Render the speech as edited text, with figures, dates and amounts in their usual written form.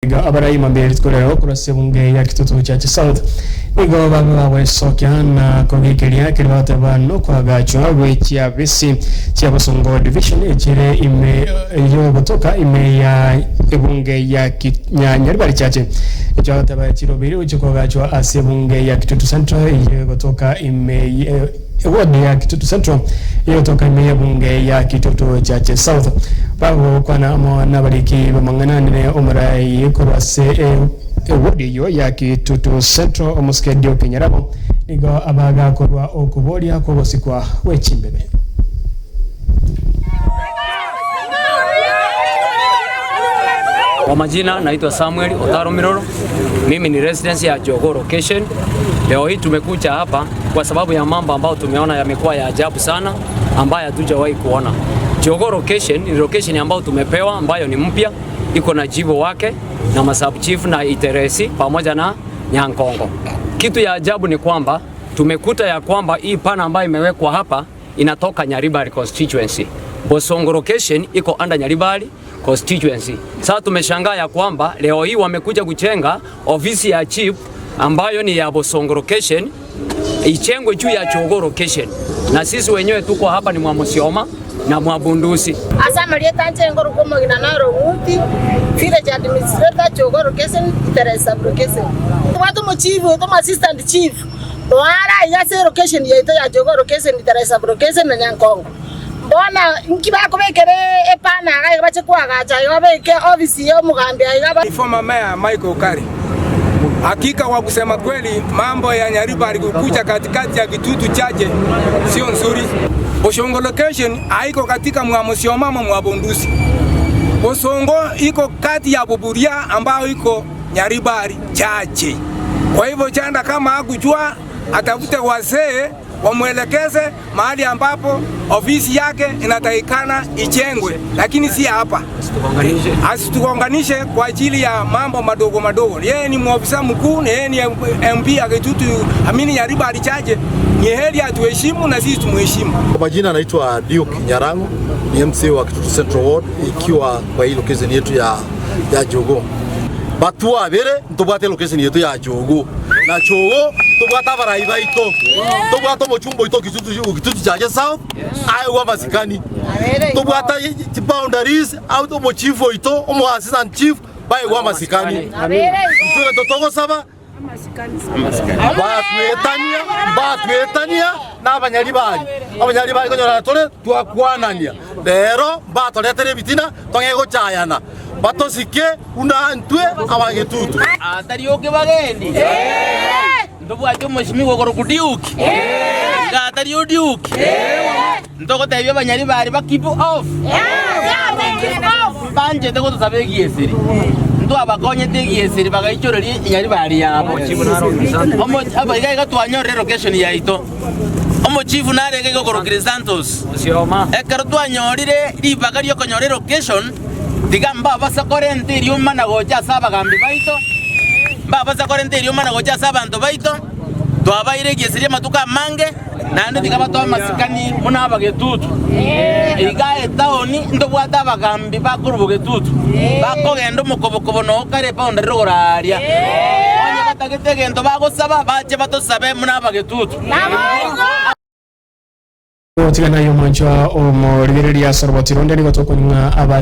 Abarai mambere tkorero kurase bunge ya kitutu cha South nigo baba wesokya na kogikiria kirwata bano kwagachwa wechi bisi cia Bosongo division echire ime yo botoka ime ya bunge ya Nyaribari chache echata ba chirobiri uchikwagachwa ase bunge ya Kitutu Central iyo botoka ime ward ya Kitutu Central iyo toka ime ya bunge ya Kitutu cha South bago kwana mwana bariki bamanganane omurai kurase ward yo ya Kitutu Central omuskedio Kenyarabo nigo abaga korwa okuboria kobosikwa wechimbebe. Kwa majina naitwa Samuel Otaro Miroro. Mimi ni residence ya Jogoo location. Leo hii tumekuja hapa kwa sababu ya mambo ambayo tumeona yamekuwa ya ajabu sana ambayo hatujawahi kuona. Jogoo location ni location ambayo tumepewa ambayo ni mpya, iko na jibo wake na masub chief na iteresi pamoja na Nyankongo. Kitu ya ajabu ni kwamba tumekuta ya kwamba hii pana ambayo imewekwa hapa inatoka Nyaribari constituency. Bosongo location iko under Nyaribari constituency. Sasa tumeshangaa ya kwamba leo hii wamekuja kujenga ofisi ya chief ambayo ni ya Bosongo location ichengwe juu ya Jogoo location. Na sisi wenyewe tuko hapa ni Mwamusioma na Mwabundusi. Asama lieta njengo rukomo ginanaro muti village administrator Jogoo location Teresa location. Watu mochivu to assistant chief. Wala yase location yeto ya Jogoo location Teresa location na Nyankongo. Bona nkibako bekere epana ga bache kwagacha yobeke office yo Mugambi ayaba. Former Mayor Michael Kari. Hakika wa kusema kweli mambo ya Nyaribari kukuja katikati ya Kitutu chache sio nzuri. Bosongo location haiko katika Mwamusioma Mwabundusi. Bosongo iko kati ya Buburia ambayo iko Nyaribari chache. Kwa hivyo chanda kama hakujua atafute wazee wamwelekeze mahali ambapo ofisi yake inatakikana ichengwe, lakini si hapa. Asitugonganishe kwa ajili ya mambo madogo madogo. Yeye ni mwofisa mkuu, yeye ni MP ya Kitutu amini Nyaribari chache. Ni heri atuheshimu na sisi tumheshimu. Kwa majina anaitwa Duke Nyarango, ni MC wa Kitutu Central Ward, ikiwa kwa hii location yetu ya Jogoo. Batua bere ntobate location yetu ya Jogoo. Na Jogoo tobata barai baito. Tobata mochumbo ito Kitutu chache South. Ayo wa masikani. Tobata boundaries out mo chief ito, mo assistant chief bai wa masikani. Tuna totogo saba Batwetania na Abanyaribari. Abanyaribari konyora tole twakwanania. Lero batoletere bitina tongego chayana. Batosike una ntwe Abagitutu. Atari oke bageni. Ndobu ajo mheshimiwa Gorokudiuki. Atari odiuki. Ndoko tebye Abanyaribari ba keep off. Banje tego tusabegiye siri. Abakonye tegiesiri bagaichoreri Nyaribari yabo omo abaga gatwanyorero location yaito omo chief narege Gogoro Santos Sioma ekaro twanyorire ribaga ryo konyorero location digamba basa korente ryo mana gocha saba gambi baito baba sa korente ryo mana gocha saba ndo baito twabaire giesiri matuka mange nande digaba to masikani muna Abagetutu igae taoni ndo bwata bagambi bakurubu Getutu bakogendo mukobokobo no kare paunda roraria onye batagete gendo bagosaba baje batosabe muna Abagetutu Otigana yo manchwa o mo rigeria sorbotiro ndeni gotoko nga aba